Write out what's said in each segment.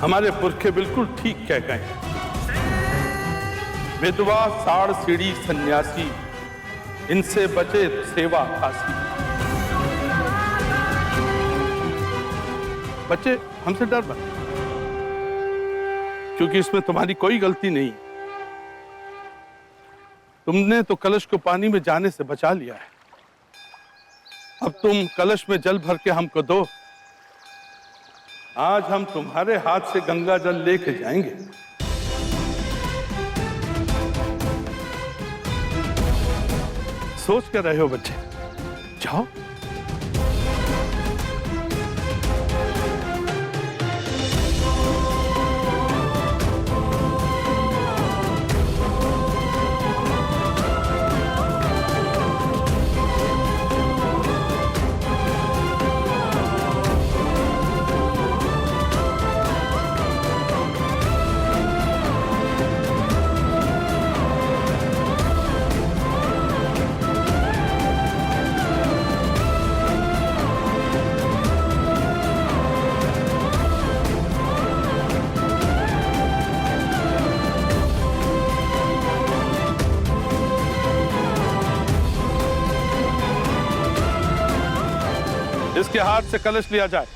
हमारे पुरखे बिल्कुल ठीक कह गए। विधवा, साड़, सीढ़ी, सन्यासी, इनसे बचे तो सेवा खासी। बच्चे, हमसे डर मत, क्योंकि इसमें तुम्हारी कोई गलती नहीं। तुमने तो कलश को पानी में जाने से बचा लिया है। अब तुम कलश में जल भर के हमको दो। आज हम तुम्हारे हाथ से गंगा जल लेके जाएंगे। सोच कर रहे हो बच्चे? जाओ। इसके हाथ से कलश लिया जाए।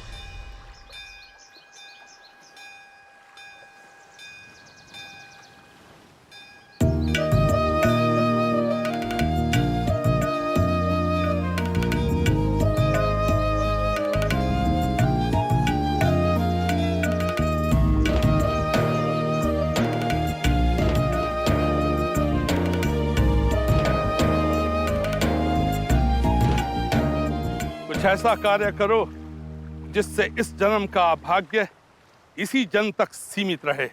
ऐसा कार्य करो जिससे इस जन्म का भाग्य इसी जन्म तक सीमित रहे।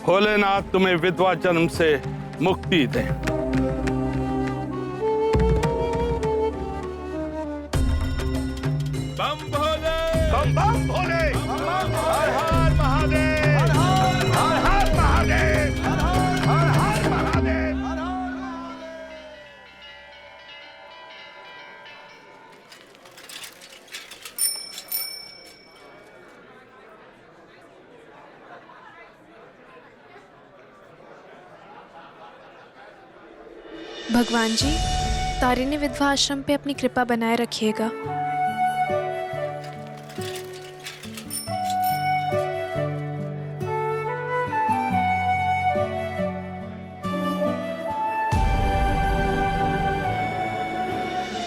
भोलेनाथ तुम्हें विधवा जन्म से मुक्ति दे। बम भोले, बम बम भोले, हर हर महादेव, हर हर महादेव, हर हर महादेव। भगवान जी, तारिणी विधवा आश्रम पे अपनी कृपा बनाए रखिएगा।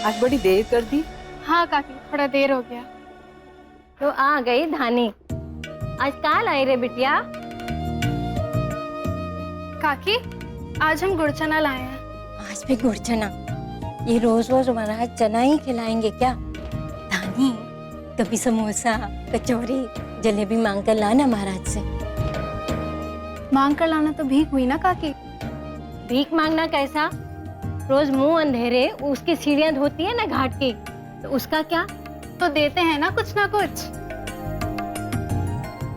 आज बड़ी देर कर दी। हाँ काकी, थोड़ा देर हो गया। तो आ गई धानी। आज काल आई रे बिटिया? काकी, आज हम गुड़ चना लाए हैं। आज भी गुड़ चना? ये रोज रोज महाराज चना ही खिलाएंगे क्या? धानी, कभी समोसा, कचौरी, जलेबी मांग कर लाना महाराज से। मांग कर लाना तो भीख हुई ना काकी। भीख मांगना कैसा? रोज मुंह अंधेरे उसकी सीढ़ियां धोती है ना घाट की, तो उसका क्या? तो देते हैं ना कुछ ना कुछ।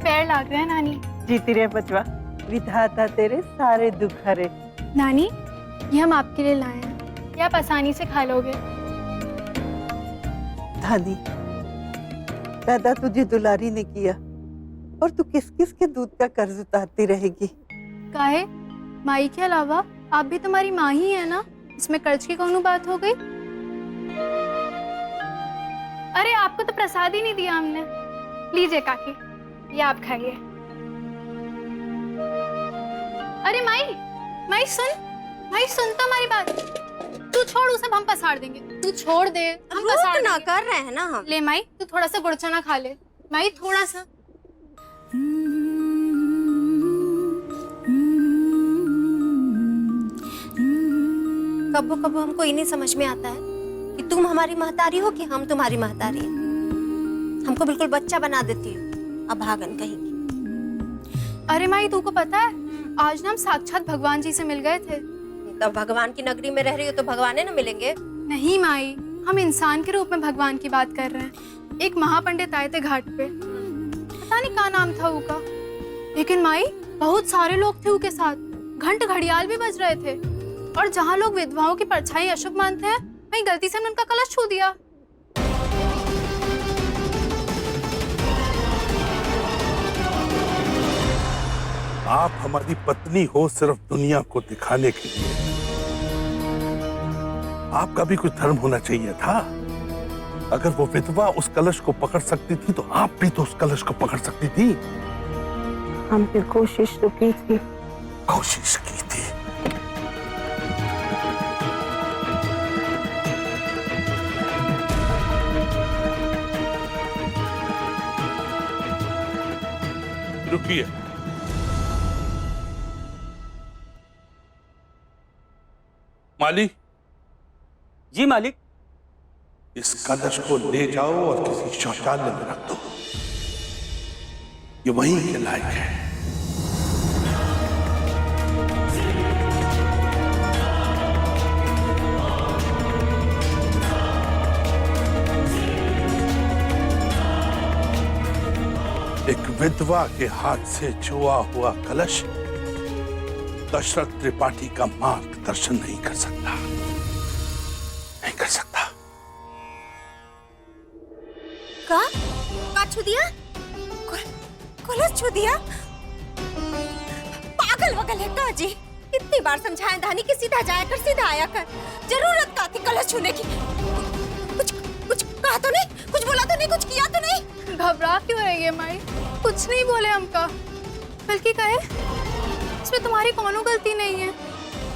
पैर लाग रहे हैं नानी। जीती रहे बचवा, विधाता तेरे सारे दुख हरे। नानी, ये हम आपके लिए लाए हैं, ये आप आसानी से खा लोगे। धानी, पैदा तुझे दुलारी ने किया और तू किस किस के दूध का कर्ज उतारती रहेगी। काहे? माई के अलावा आप भी तुम्हारी माँ ही है ना, इसमें कर्ज की कौन बात हो गई? अरे आपको तो प्रसाद ही नहीं दिया हमने। लीजिए काकी, ये आप खाइए। अरे माई, माई सुन, भाई सुन तो हमारी बात। तू छोड़, उसे हम पसार देंगे। तू छोड़ दे, हम पसार ना कर रहे हैं ना हम। ले माई, तू थोड़ा सा गुड़ चना खा ले। माई थोड़ा सा। कबो कबो हमको ये नहीं समझ में आता है कि तुम हमारी महतारी हो कि हम तुम्हारी महतारी हैं। हमको बिल्कुल बच्चा बना देती हो, अभागन कहीं। अरे माई, तुमको पता है आज ना हम साक्षात भगवान जी से मिल गए थे। तब भगवान की नगरी में रह रही हो तो भगवान न मिलेंगे? नहीं माई, हम इंसान के रूप में भगवान की बात कर रहे हैं। एक महापंडित आए थे घाट पे, पता नहीं क्या नाम था उनका, लेकिन माई बहुत सारे लोग थे उनके साथ। घंट घड़ियाल भी बज रहे थे, और जहाँ लोग विधवाओं की परछाई अशुभ मानते हैं, वहीं गलती से हमने उनका कलश छू दिया। आप हमारी पत्नी हो सिर्फ दुनिया को दिखाने के लिए। आपका भी कुछ धर्म होना चाहिए था। अगर वो विधवा उस कलश को पकड़ सकती थी तो आप भी तो उस कलश को पकड़ सकती थी। हमने कोशिश तो की थी। कोशिश की थी। रुकिए। माली, जी मालिक। इस कलश को ले जाओ और किसी शौचालय में रख दो। ये वहीं के लायक है। एक विधवा के हाथ से छुआ हुआ कलश दशरथ त्रिपाठी का मार्गदर्शन नहीं कर सकता, नहीं कर सकता। का छू दिया? कलश छू दिया? पागल वगल है का जी? कितनी बार समझाया धानी कि सीधा जाया कर, सीधा आया कर। जरूरत का थी कलश छूने की? कुछ कहा तो नहीं? कुछ बोला तो नहीं? कुछ किया तो नहीं? घबरा क्यों रही है माई? कुछ नहीं बोले हमका, बल्कि कहे इसमें तुम्हारी कोनो गलती नहीं है।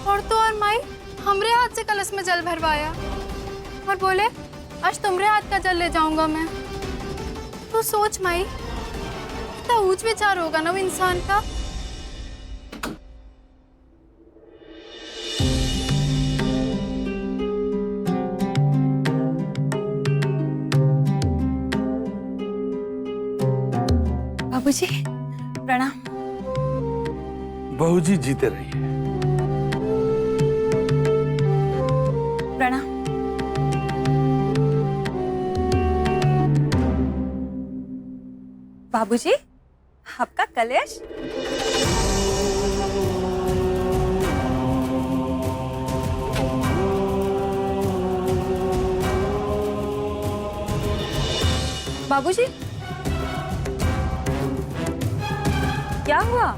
और तो और माई, हमरे हाथ से कलश में जल भरवाया और बोले आज तुम्हारे हाथ का जल ले जाऊंगा मैं। तो सोच माई, कितना ऊंच विचार होगा ना वो इंसान का। बाबूजी प्रणाम। बहू जी जीते रहिए। प्रणाम। बाबूजी, आपका कलश? बाबूजी, क्या हुआ?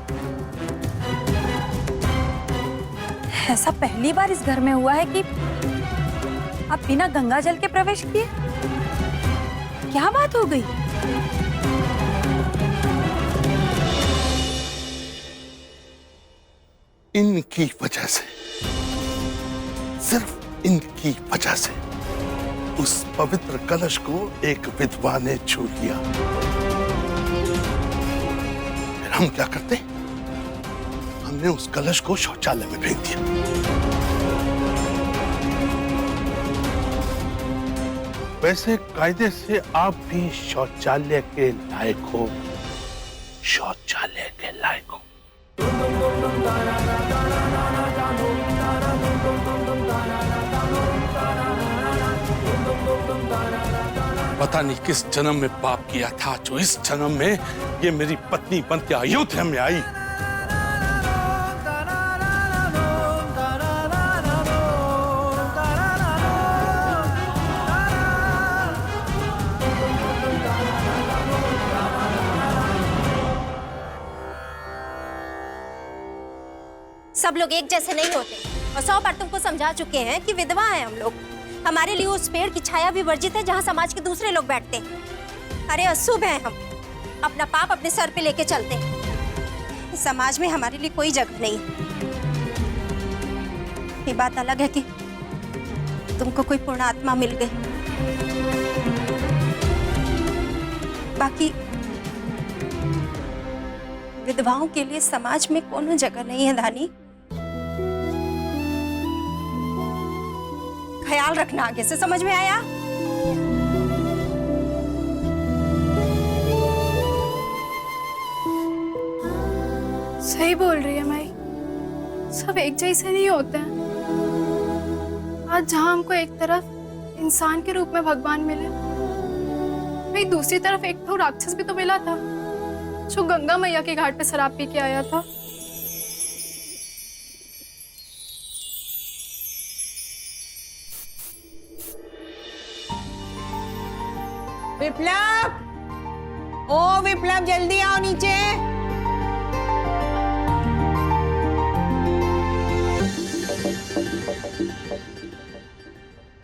ऐसा पहली बार इस घर में हुआ है कि आप बिना गंगा जल के प्रवेश किए। क्या बात हो गई? इनकी वजह से, सिर्फ इनकी वजह से उस पवित्र कलश को एक विधवा ने छू लिया। फिर हम क्या करते? हमने उस कलश को शौचालय में फेंक दिया। वैसे कायदे से आप भी शौचालय के लायक हो, शौचालय के लायक हो। पता नहीं किस जन्म में पाप किया था जो इस जन्म में ये मेरी पत्नी बन के अयोध्या में आई। सब लोग एक जैसे नहीं होते और 100 बार तुमको समझा चुके हैं कि विधवा हैं हम लोग। हमारे लिए उस पेड़ की छाया भी वर्जित है जहां समाज के दूसरे लोग बैठते हैं। अरे अशुभ हैं हम, अपना पाप अपने सर पे लेके चलते हैं। इस समाज में हमारे लिए कोई जगह नहीं। ये बात अलग है कि तुमको कोई पूर्ण आत्मा मिल गई, बाकी विधवाओं के लिए समाज में कोनो जगह नहीं है धानी। ख्याल रखना आगे से, समझ में आया? सही बोल रही है माई, सब एक जैसे नहीं होते हैं। आज जहां हमको एक तरफ इंसान के रूप में भगवान मिले, वहीं दूसरी तरफ एक तो राक्षस भी तो मिला था जो गंगा मैया के घाट पे शराब पी के आया था। विप्लव, ओ विप्लव जल्दी आओ नीचे।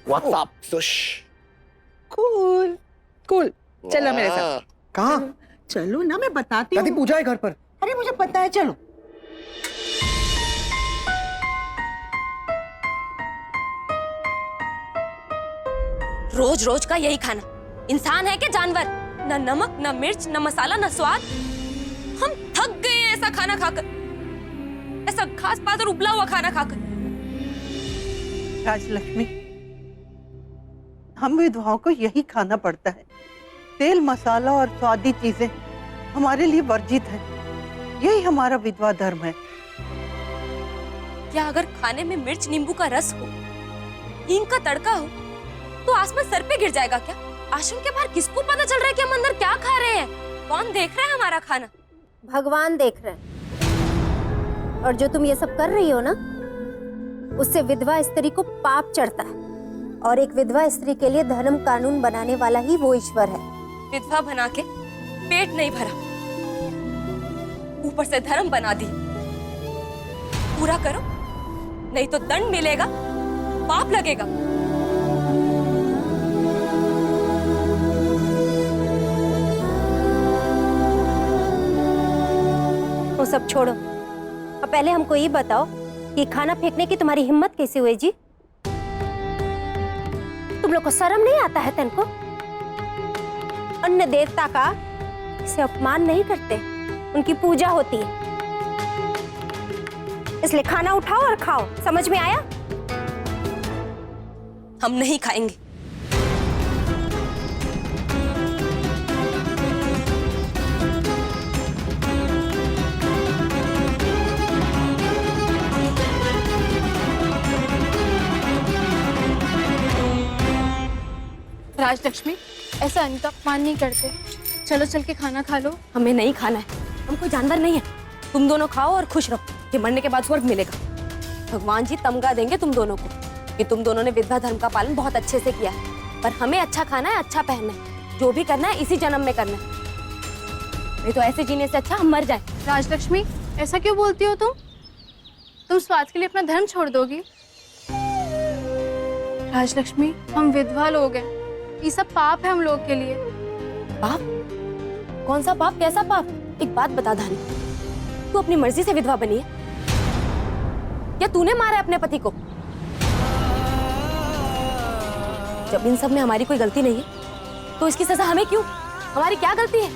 What's up, Sush? Cool cool, चलो मेरे साथ। कहाँ? चलो ना, मैं बताती दादी हूँ। पूजा है घर पर। अरे मुझे पता है, चलो। रोज रोज का यही खाना। इंसान है क्या जानवर? न नमक, न मिर्च, न मसाला, न स्वाद। हम थक गए हैं ऐसा खाना खाकर, ऐसा घास पात और उबला हुआ खाना खाकर। राजलक्ष्मी, हम विधवाओं को यही खाना पड़ता है। तेल मसाला और स्वादी चीजें हमारे लिए वर्जित है। यही हमारा विधवा धर्म है। क्या अगर खाने में मिर्च नींबू का रस हो, हींग का तड़का हो, तो आसमान सर पे गिर जाएगा क्या? आश्रम के बाहर किसको पता चल रहा है कि हम अंदर क्या खा रहे हैं? कौन देख रहा है हमारा खाना? भगवान देख रहे हैं। और जो तुम ये सब कर रही हो ना, उससे विधवा स्त्री को पाप चढ़ता है। और एक विधवा स्त्री के लिए धर्म कानून बनाने वाला ही वो ईश्वर है। विधवा बना के पेट नहीं भरा, ऊपर से धर्म बना दी। पूरा करो, नहीं तो दंड मिलेगा, पाप लगेगा। वो सब छोड़ो, अब पहले हमको ये बताओ कि खाना फेंकने की तुम्हारी हिम्मत कैसे हुई जी? तुम लोग को शर्म नहीं आता है तनको? अन्न देवता का इसे अपमान नहीं करते, उनकी पूजा होती है। इसलिए खाना उठाओ और खाओ, समझ में आया? हम नहीं खाएंगे। राजलक्ष्मी, ऐसा अन्न का अपमान नहीं करते। चलो चल के खाना खा लो। हमें नहीं खाना है, हम कोई जानवर नहीं है। तुम दोनों खाओ और खुश रहो कि मरने के बाद स्वर्ग मिलेगा। भगवान जी तमगा देंगे तुम दोनों को कि तुम दोनों ने विधवा धर्म का पालन बहुत अच्छे से किया है। पर हमें अच्छा खाना है, अच्छा पहनना है, जो भी करना है इसी जन्म में करना है। नहीं तो ऐसे जीने से अच्छा हम मर जाए। राजलक्ष्मी, ऐसा क्यों बोलती हो तुम? तुम स्वार्थ के लिए अपना धर्म छोड़ दोगी? राजलक्ष्मी, हम विधवा लोग हैं, ये सब पाप है हम लोग के लिए। पाप? कौन सा पाप? कैसा पाप? एक बात बता धानी, तू अपनी मर्जी से विधवा बनी है या तूने मारा है अपने पति को? जब इन सब में हमारी कोई गलती नहीं है, तो इसकी सजा हमें क्यों? हमारी क्या गलती है?